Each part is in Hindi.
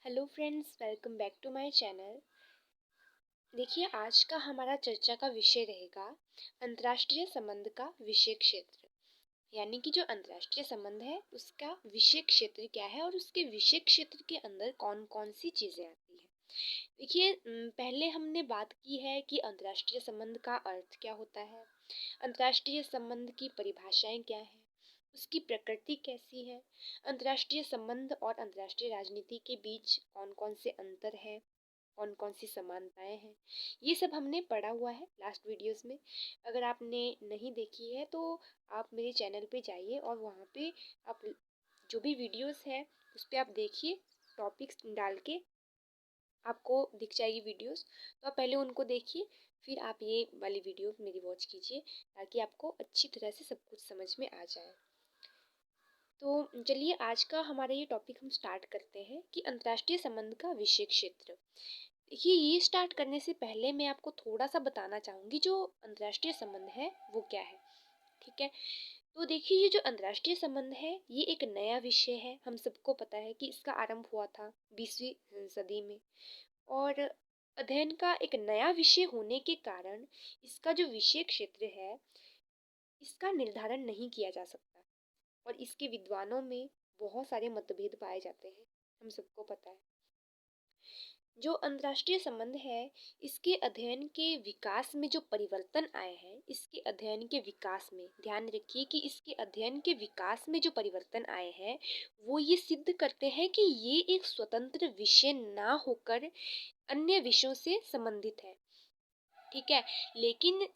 Hello friends, welcome back to my channel. देखिए, आज का हमारा चर्चा का विषय रहेगा अंतर्राष्ट्रीय संबंध का विषय क्षेत्र। यानी कि जो अंतर्राष्ट्रीय संबंध है उसका विषय क्षेत्र क्या है और उसके विषय क्षेत्र के अंदर कौन कौन सी चीज़ें आती हैं। देखिए, पहले हमने बात की है कि अंतर्राष्ट्रीय संबंध का अर्थ क्या होता है, अंतर्राष्ट्रीय संबंध की परिभाषाएं क्या हैं, उसकी प्रकृति कैसी है, अंतर्राष्ट्रीय संबंध और अंतर्राष्ट्रीय राजनीति के बीच कौन कौन से अंतर हैं, कौन कौन सी समानताएं हैं। ये सब हमने पढ़ा हुआ है लास्ट वीडियोस में। अगर आपने नहीं देखी है तो आप मेरे चैनल पे जाइए और वहाँ पे आप जो भी वीडियोस है उस पर आप देखिए, टॉपिक्स डाल के आपको दिख जाएगी वीडियोस। तो आप पहले उनको देखिए, फिर आप ये वाली वीडियो मेरी वॉच कीजिए ताकि आपको अच्छी तरह से सब कुछ समझ में आ जाए। तो चलिए, आज का हमारा ये टॉपिक हम स्टार्ट करते हैं कि अंतर्राष्ट्रीय संबंध का विषय क्षेत्र। देखिए, ये स्टार्ट करने से पहले मैं आपको थोड़ा सा बताना चाहूँगी जो अंतर्राष्ट्रीय संबंध है वो क्या है। ठीक है, तो देखिए, ये जो अंतर्राष्ट्रीय संबंध है ये एक नया विषय है। हम सबको पता है कि इसका आरंभ हुआ था 20वीं सदी में, और अध्ययन का एक नया विषय होने के कारण इसका जो विषय क्षेत्र है इसका निर्धारण नहीं किया जा सकता, और इसके विद्वानों में बहुत सारे मतभेद पाए जाते हैं। हम सबको पता है जो अंतर्राष्ट्रीय संबंध है इसके अध्ययन के विकास में जो परिवर्तन आए हैं, इसके अध्ययन के विकास में ध्यान रखिए कि इसके अध्ययन के विकास में जो परिवर्तन आए हैं वो ये सिद्ध करते हैं कि ये एक स्वतंत्र विषय ना होकर अन्य विषयों से संबंधित है। ठीक है, लेकिन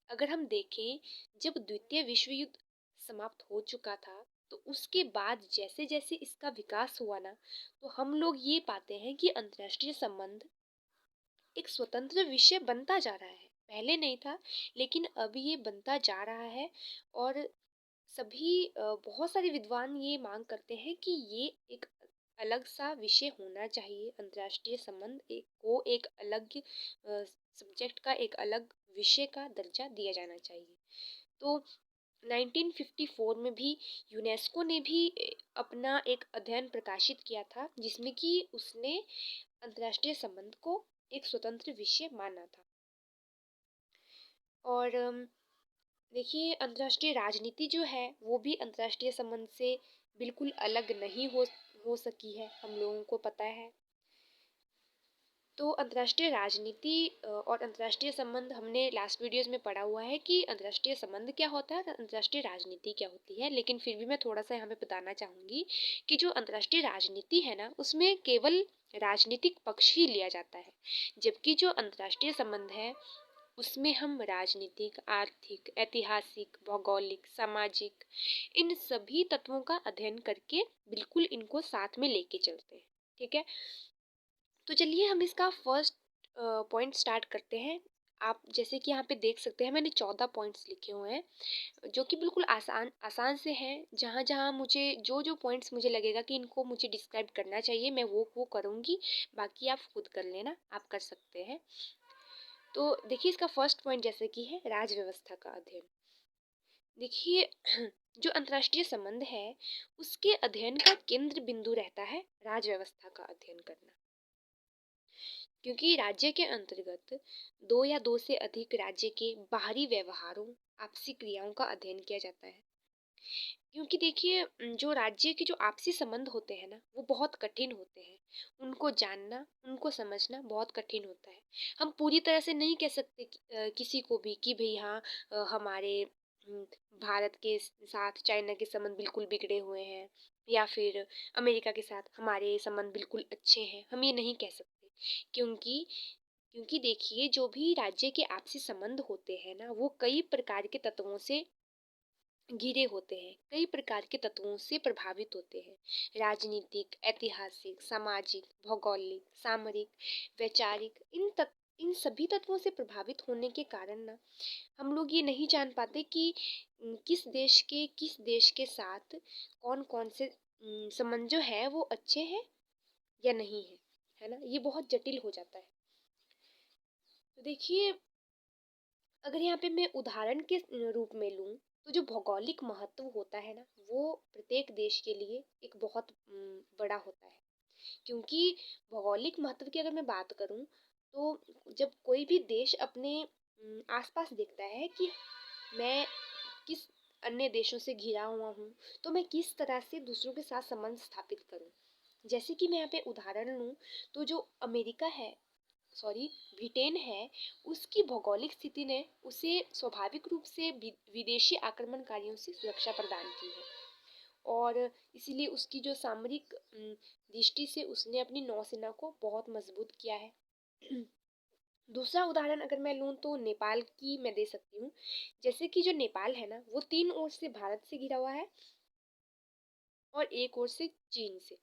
अगर हम देखें, जब द्वितीय विश्व युद्ध समाप्त हो चुका था तो उसके बाद जैसे जैसे इसका विकास हुआ ना, तो हम लोग ये पाते हैं कि अंतर्राष्ट्रीय संबंध एक स्वतंत्र विषय बनता जा रहा है। पहले नहीं था, लेकिन अब ये बनता जा रहा है। और सभी बहुत सारे विद्वान ये मांग करते हैं कि ये एक अलग सा विषय होना चाहिए। अंतर्राष्ट्रीय संबंध एक अलग सब्जेक्ट का, एक अलग विषय का दर्जा दिया जाना चाहिए। तो 1954 में भी यूनेस्को ने भी अपना एक अध्ययन प्रकाशित किया था जिसमें कि उसने अंतर्राष्ट्रीय संबंध को एक स्वतंत्र विषय माना था। और देखिए, अंतर्राष्ट्रीय राजनीति जो है वो भी अंतर्राष्ट्रीय संबंध से बिल्कुल अलग नहीं हो सकी है, हम लोगों को पता है। तो अंतर्राष्ट्रीय राजनीति और अंतर्राष्ट्रीय संबंध हमने लास्ट वीडियोस में पढ़ा हुआ है कि अंतर्राष्ट्रीय संबंध क्या होता है, अंतर्राष्ट्रीय राजनीति क्या होती है। लेकिन फिर भी मैं थोड़ा सा यहाँ पे बताना चाहूँगी कि जो अंतर्राष्ट्रीय राजनीति है ना, उसमें केवल राजनीतिक पक्ष ही लिया जाता है, जबकि जो अंतर्राष्ट्रीय संबंध है उसमें हम राजनीतिक, आर्थिक, ऐतिहासिक, भौगोलिक, सामाजिक इन सभी तत्वों का अध्ययन करके बिल्कुल इनको साथ में लेके चलते हैं। ठीक है, तो चलिए हम इसका फर्स्ट पॉइंट स्टार्ट करते हैं। आप जैसे कि यहाँ पे देख सकते हैं, मैंने 14 पॉइंट्स लिखे हुए हैं जो कि बिल्कुल आसान आसान से हैं। जहाँ जहाँ मुझे जो जो पॉइंट्स मुझे लगेगा कि इनको मुझे डिस्क्राइब करना चाहिए मैं वो करूँगी, बाकी आप खुद कर लेना, आप कर सकते हैं। तो देखिए, इसका फर्स्ट पॉइंट जैसे कि है राज व्यवस्था का अध्ययन। देखिए, जो अंतर्राष्ट्रीय संबंध है उसके अध्ययन का केंद्र बिंदु रहता है राज व्यवस्था का अध्ययन करना, क्योंकि राज्य के अंतर्गत दो या दो से अधिक राज्य के बाहरी व्यवहारों, आपसी क्रियाओं का अध्ययन किया जाता है। क्योंकि देखिए, जो राज्य के जो आपसी संबंध होते हैं ना वो बहुत कठिन होते हैं। उनको जानना, उनको समझना बहुत कठिन होता है। हम पूरी तरह से नहीं कह सकते किसी को भी कि भाई हाँ, हमारे भारत के साथ चाइना के संबंध बिल्कुल बिगड़े हुए हैं, या फिर अमेरिका के साथ हमारे संबंध बिल्कुल अच्छे हैं। हम ये नहीं कह सकते, क्योंकि क्योंकि देखिए, जो भी राज्य के आपसी संबंध होते हैं ना वो कई प्रकार के तत्वों से घिरे होते हैं, कई प्रकार के तत्वों से प्रभावित होते हैं। राजनीतिक, ऐतिहासिक, सामाजिक, भौगोलिक, सामरिक, वैचारिक, इन सभी तत्वों से प्रभावित होने के कारण ना हम लोग ये नहीं जान पाते कि किस देश के साथ कौन कौन से संबंध जो है वो अच्छे हैं या नहीं है, है ना। ये बहुत जटिल हो जाता है। तो देखिए, अगर यहाँ पे मैं उदाहरण के रूप में लूँ तो जो भौगोलिक महत्व होता है ना वो प्रत्येक देश के लिए एक बहुत बड़ा होता है। क्योंकि भौगोलिक महत्व की अगर मैं बात करूं तो जब कोई भी देश अपने आसपास देखता है कि मैं किस अन्य देशों से घिरा हुआ हूँ, तो मैं किस तरह से दूसरों के साथ संबंध स्थापित करूँ। जैसे कि मैं यहाँ पे उदाहरण लूँ तो जो अमेरिका है, सॉरी ब्रिटेन है, उसकी भौगोलिक स्थिति ने उसे स्वाभाविक रूप से विदेशी आक्रमणकारियों से सुरक्षा प्रदान की है, और इसीलिए उसकी जो सामरिक दृष्टि से उसने अपनी नौसेना को बहुत मजबूत किया है। दूसरा उदाहरण अगर मैं लूँ तो नेपाल की मैं दे सकती हूँ। जैसे कि जो नेपाल है ना, वो 3 ओर से भारत से घिरा हुआ है और 1 ओर से चीन से।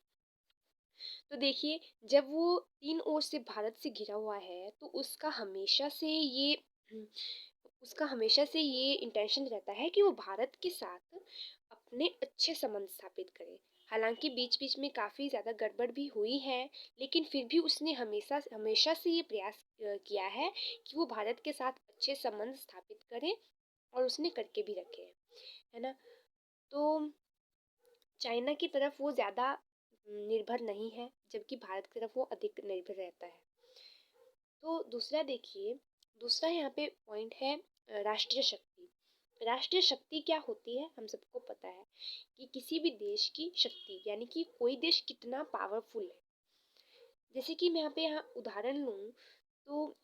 तो देखिए, जब वो 3 ओर से भारत से घिरा हुआ है तो उसका हमेशा से ये इंटेंशन रहता है कि वो भारत के साथ अपने अच्छे संबंध स्थापित करे। हालांकि बीच बीच में काफ़ी ज़्यादा गड़बड़ भी हुई है, लेकिन फिर भी उसने हमेशा हमेशा से ये प्रयास किया है कि वो भारत के साथ अच्छे संबंध स्थापित करे, और उसने करके भी रखे हैं, है ना। तो चाइना की तरफ वो ज़्यादा निर्भर नहीं है, जबकि भारत की तरफ वो अधिक निर्भर रहता है। तो दूसरा देखिए, दूसरा यहाँ पे पॉइंट है राष्ट्रीय शक्ति। राष्ट्रीय शक्ति क्या होती है, हम सबको पता है कि किसी भी देश की शक्ति, यानी कि कोई देश कितना पावरफुल है। जैसे कि मैं यहाँ उदाहरण लूँ तो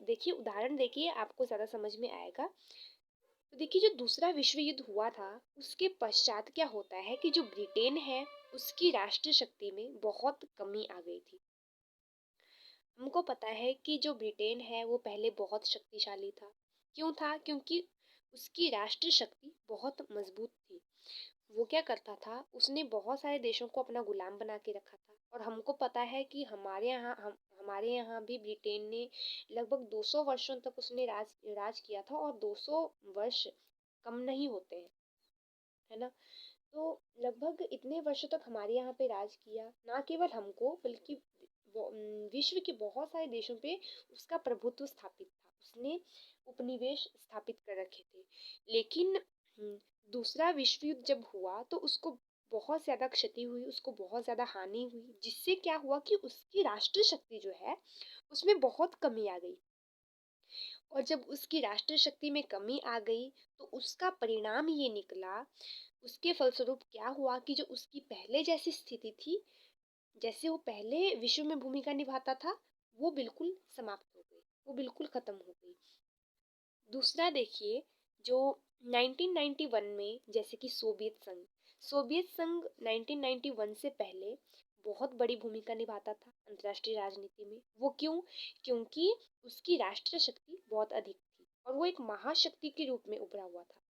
देखिए, उदाहरण देखिए, आपको ज़्यादा समझ में आएगा। तो देखिए, जो दूसरा विश्व युद्ध हुआ था उसके पश्चात क्या होता है कि जो ब्रिटेन है उसकी राष्ट्रीय शक्ति में बहुत कमी आ गई थी। हमको पता है कि जो ब्रिटेन है वो पहले बहुत शक्तिशाली था। क्यों था? क्योंकि उसकी राष्ट्रीय शक्ति बहुत मजबूत थी। वो क्या करता था, उसने बहुत सारे देशों को अपना गुलाम बना के रखा था। और हमको पता है कि हमारे यहाँ भी ब्रिटेन ने लगभग 200 वर्षों तक उसने राज राज किया था, और 200 वर्ष कम नहीं होते हैं, है ना। तो लगभग इतने वर्षों तक हमारे यहाँ पे राज किया, ना केवल हमको बल्कि विश्व के बहुत सारे देशों पे उसका प्रभुत्व स्थापित था। उसने उपनिवेश स्थापित कर रखे थे। लेकिन दूसरा विश्व युद्ध जब हुआ तो उसको बहुत ज्यादा क्षति हुई, उसको बहुत ज्यादा हानि हुई, जिससे क्या हुआ कि उसकी राष्ट्रीय शक्ति जो है उसमें बहुत कमी आ गई। और जब उसकी राष्ट्रीय शक्ति में कमी आ गई तो उसका परिणाम ये निकला, उसके फलस्वरूप क्या हुआ कि जो उसकी पहले जैसी स्थिति थी, जैसे वो पहले विश्व में भूमिका निभाता था, वो बिल्कुल समाप्त हो गई, वो बिल्कुल खत्म हो गई। दूसरा देखिए, जो 1991 में जैसे कि सोवियत संघ 1991 से पहले बहुत बड़ी भूमिका निभाता था अंतर्राष्ट्रीय राजनीति में। वो क्यों? क्योंकि उसकी राष्ट्रीय शक्ति बहुत अधिक थी और वो एक महाशक्ति के रूप में उभरा हुआ था।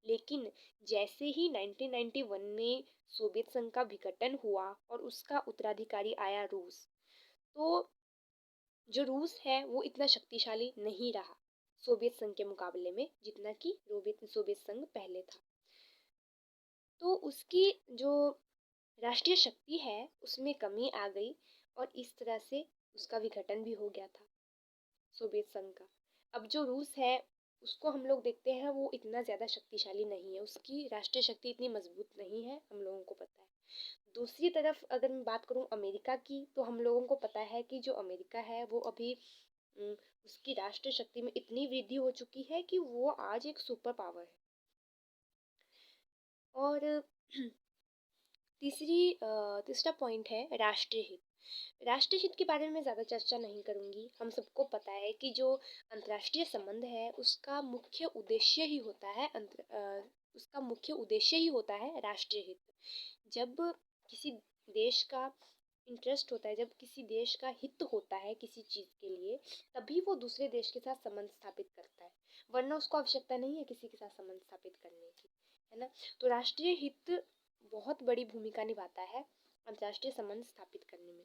लेकिन जैसे ही 1991 में सोवियत संघ का विघटन हुआ और उसका उत्तराधिकारी आया रूस, तो जो रूस है वो इतना शक्तिशाली नहीं रहा सोवियत संघ के मुकाबले में, जितना कि सोवियत संघ पहले था। तो उसकी जो राष्ट्रीय शक्ति है उसमें कमी आ गई, और इस तरह से उसका विघटन भी हो गया था सोवियत संघ का। अब जो रूस है उसको हम लोग देखते हैं, वो इतना ज़्यादा शक्तिशाली नहीं है, उसकी राष्ट्रीय शक्ति इतनी मजबूत नहीं है, हम लोगों को पता है। दूसरी तरफ अगर मैं बात करूं अमेरिका की, तो हम लोगों को पता है कि जो अमेरिका है वो अभी उसकी राष्ट्रीय शक्ति में इतनी वृद्धि हो चुकी है कि वो आज एक सुपर पावर है। और तीसरा पॉइंट है राष्ट्रीय हित। राष्ट्रीय हित के बारे में मैं ज़्यादा चर्चा नहीं करूंगी। हम सबको पता है कि जो अंतर्राष्ट्रीय संबंध है उसका मुख्य उद्देश्य ही होता है राष्ट्रीय हित। जब किसी देश का इंटरेस्ट होता है, जब किसी देश का हित होता है किसी चीज़ के लिए, तभी वो दूसरे देश के साथ संबंध स्थापित करता है, वरना उसको आवश्यकता नहीं है किसी के साथ संबंध स्थापित करने की, है ना। तो राष्ट्रीय हित बहुत बड़ी भूमिका निभाता है अंतर्राष्ट्रीय संबंध स्थापित करने में।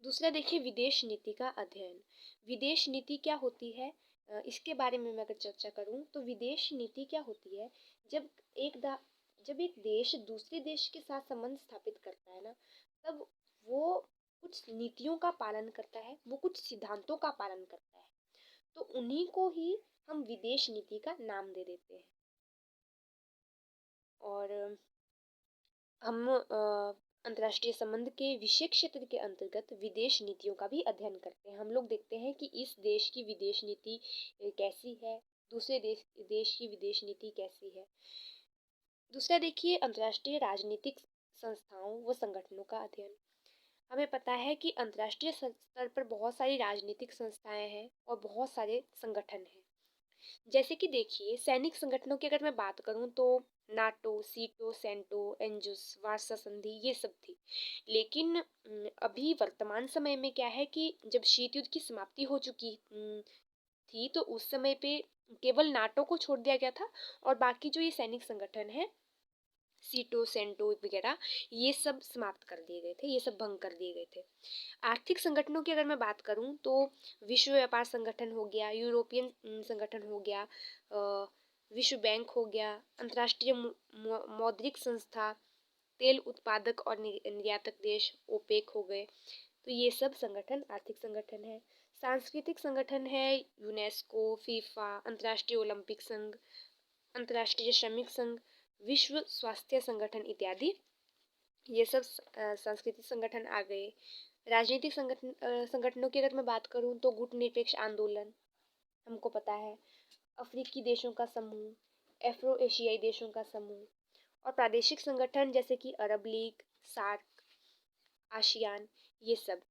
दूसरा देखिए, विदेश नीति का अध्ययन। विदेश नीति क्या होती है, इसके बारे में मैं अगर चर्चा करूं तो विदेश नीति क्या होती है, जब जब एक देश दूसरे देश के साथ संबंध स्थापित करता है ना, तब वो कुछ नीतियों का पालन करता है, वो कुछ सिद्धांतों का पालन करता है, तो उन्हीं को ही हम विदेश नीति का नाम दे देते हैं। और हम अंतर्राष्ट्रीय संबंध के विषय क्षेत्र के अंतर्गत विदेश नीतियों का भी अध्ययन करते हैं। हम लोग देखते हैं कि इस देश की विदेश नीति कैसी है, दूसरे देश की विदेश नीति कैसी है। दूसरा देखिए, अंतर्राष्ट्रीय राजनीतिक संस्थाओं व संगठनों का अध्ययन। हमें पता है कि अंतर्राष्ट्रीय स्तर पर बहुत सारी राजनीतिक संस्थाएं हैं और बहुत सारे संगठन हैं। जैसे कि देखिए, सैनिक संगठनों की अगर मैं बात करूं तो नाटो, सीटो, सेंटो, एंजुस, वार्सा संधि, ये सब थी। लेकिन अभी वर्तमान समय में क्या है कि जब शीत युद्ध की समाप्ति हो चुकी थी, तो उस समय पे केवल नाटो को छोड़ दिया गया था और बाकी जो ये सैनिक संगठन है, सीटो, सेंटो वगैरह, ये सब समाप्त कर दिए गए थे, ये सब भंग कर दिए गए थे। आर्थिक संगठनों की अगर मैं बात करूं तो विश्व व्यापार संगठन हो गया, यूरोपियन संगठन हो गया, विश्व बैंक हो गया, अंतर्राष्ट्रीय मौद्रिक संस्था, तेल उत्पादक और निर्यातक देश ओपेक हो गए। तो ये सब संगठन आर्थिक संगठन है। सांस्कृतिक संगठन है यूनेस्को, फीफा, अंतर्राष्ट्रीय ओलंपिक संघ, अंतर्राष्ट्रीय श्रमिक संघ, विश्व स्वास्थ्य संगठन इत्यादि। ये सब सांस्कृतिक संगठन आ गए। राजनीतिक संगठनों की अगर मैं बात करूं तो गुटनिरपेक्ष आंदोलन, हमको पता है, अफ्रीकी देशों का समूह, एफ्रो एशियाई देशों का समूह, और प्रादेशिक संगठन जैसे कि अरब लीग, सार्क, आसियान, ये सब।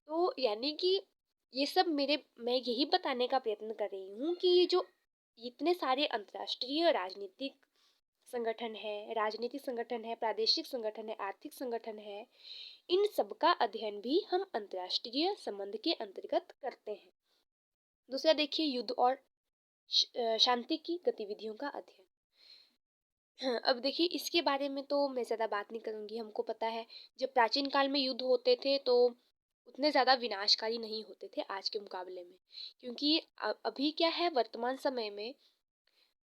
तो यानी कि ये सब मैं यही बताने का प्रयत्न कर रही हूँ कि ये जो इतने सारे अंतर्राष्ट्रीय राजनीतिक संगठन है, प्रादेशिक संगठन है, आर्थिक संगठन है, इन सब का अध्ययन भी हम अंतर्राष्ट्रीय संबंध के अंतर्गत करते हैं। दूसरा देखिए, युद्ध और शांति की गतिविधियों का अध्ययन। अब देखिए, इसके बारे में तो मैं ज़्यादा बात नहीं करूँगी। हमको पता है जब प्राचीन काल में युद्ध होते थे तो उतने ज़्यादा विनाशकारी नहीं होते थे आज के मुकाबले में, क्योंकि अभी क्या है, वर्तमान समय में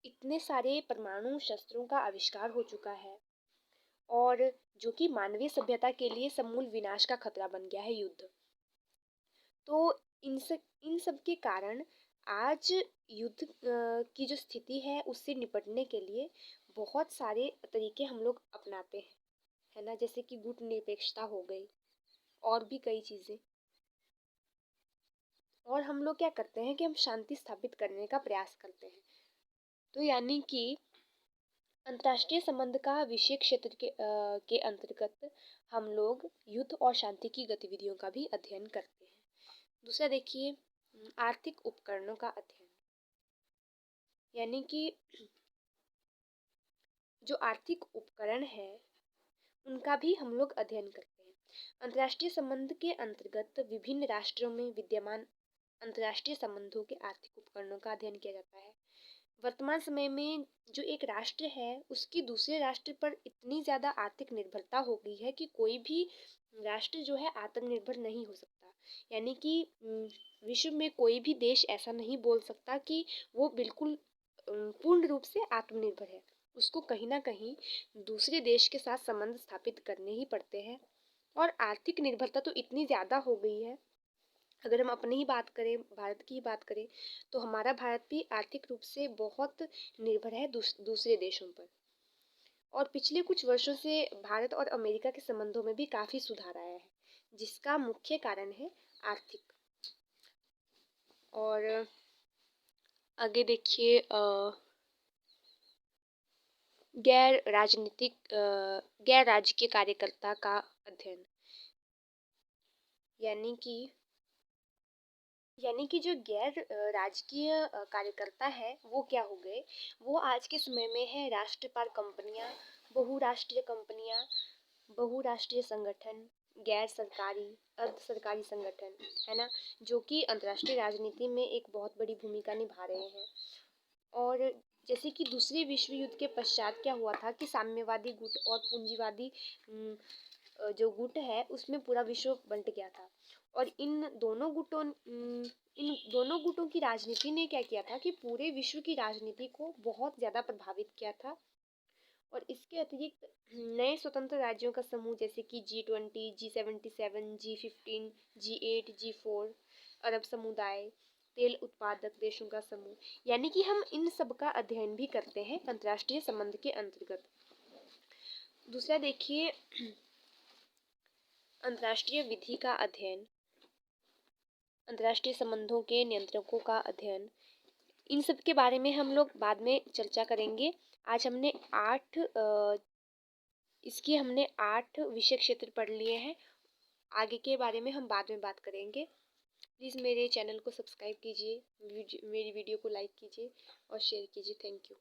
इतने सारे परमाणु शस्त्रों का आविष्कार हो चुका है और जो कि मानवीय सभ्यता के लिए समूल विनाश का खतरा बन गया है युद्ध। तो इन सब के कारण आज युद्ध की जो स्थिति है उससे निपटने के लिए बहुत सारे तरीके हम लोग अपनाते हैं, है ना, जैसे कि गुटनिरपेक्षता हो गई और भी कई चीज़ें। और हम लोग क्या करते हैं कि हम शांति स्थापित करने का प्रयास करते हैं। तो यानी कि अंतर्राष्ट्रीय संबंध का विषय क्षेत्र के अंतर्गत हम लोग युद्ध और शांति की गतिविधियों का भी अध्ययन करते हैं। दूसरा देखिए, आर्थिक उपकरणों का अध्ययन, यानी कि जो आर्थिक उपकरण है उनका भी हम लोग अध्ययन करते हैं। अंतर्राष्ट्रीय संबंध के अंतर्गत विभिन्न राष्ट्रों में विद्यमान अंतर्राष्ट्रीय संबंधों के आर्थिक उपकरणों का अध्ययन किया जाता है। वर्तमान समय में जो एक राष्ट्र है उसकी दूसरे राष्ट्र पर इतनी ज़्यादा आर्थिक निर्भरता हो गई है कि कोई भी राष्ट्र जो है आत्मनिर्भर नहीं हो सकता। यानी कि विश्व में कोई भी देश ऐसा नहीं बोल सकता कि वो बिल्कुल पूर्ण रूप से आत्मनिर्भर है। उसको कहीं ना कहीं दूसरे देश के साथ संबंध स्थापित करने ही पड़ते हैं। और आर्थिक निर्भरता तो इतनी ज़्यादा हो गई है, अगर हम अपनी ही बात करें, भारत की ही बात करें, तो हमारा भारत भी आर्थिक रूप से बहुत निर्भर है दूसरे देशों पर। और पिछले कुछ वर्षों से भारत और अमेरिका के संबंधों में भी काफ़ी सुधार आया है, जिसका मुख्य कारण है आर्थिक। और आगे देखिए, गैर राजकीय कार्यकर्ता का अध्ययन, यानी कि जो गैर राजकीय कार्यकर्ता है वो क्या हो गए, वो आज के समय में है राष्ट्रपाल कंपनियां, बहुराष्ट्रीय कंपनियां, बहुराष्ट्रीय संगठन, गैर सरकारी, अर्ध सरकारी संगठन, है ना, जो कि अंतर्राष्ट्रीय राजनीति में एक बहुत बड़ी भूमिका निभा रहे हैं। और जैसे कि दूसरे विश्व युद्ध के पश्चात क्या हुआ था कि साम्यवादी गुट और पूंजीवादी जो गुट है उसमें पूरा विश्व बंट गया था। और इन दोनों गुटों की राजनीति ने क्या किया था कि पूरे विश्व की राजनीति को बहुत ज़्यादा प्रभावित किया था। और इसके अतिरिक्त नए स्वतंत्र राज्यों का समूह जैसे कि G20, G77, G15, G8, G4, अरब समुदाय, तेल उत्पादक देशों का समूह, यानी कि हम इन सब का अध्ययन भी करते हैं अंतर्राष्ट्रीय संबंध के अंतर्गत। दूसरा देखिए, अंतर्राष्ट्रीय विधि का अध्ययन, अंतर्राष्ट्रीय संबंधों के नियंत्रकों का अध्ययन, इन सब के बारे में हम लोग बाद में चर्चा करेंगे। आज हमने हमने 8 विषय क्षेत्र पढ़ लिए हैं। आगे के बारे में हम बाद में बात करेंगे। प्लीज़ मेरे चैनल को सब्सक्राइब कीजिए, मेरी वीडियो को लाइक कीजिए और शेयर कीजिए। Thank you.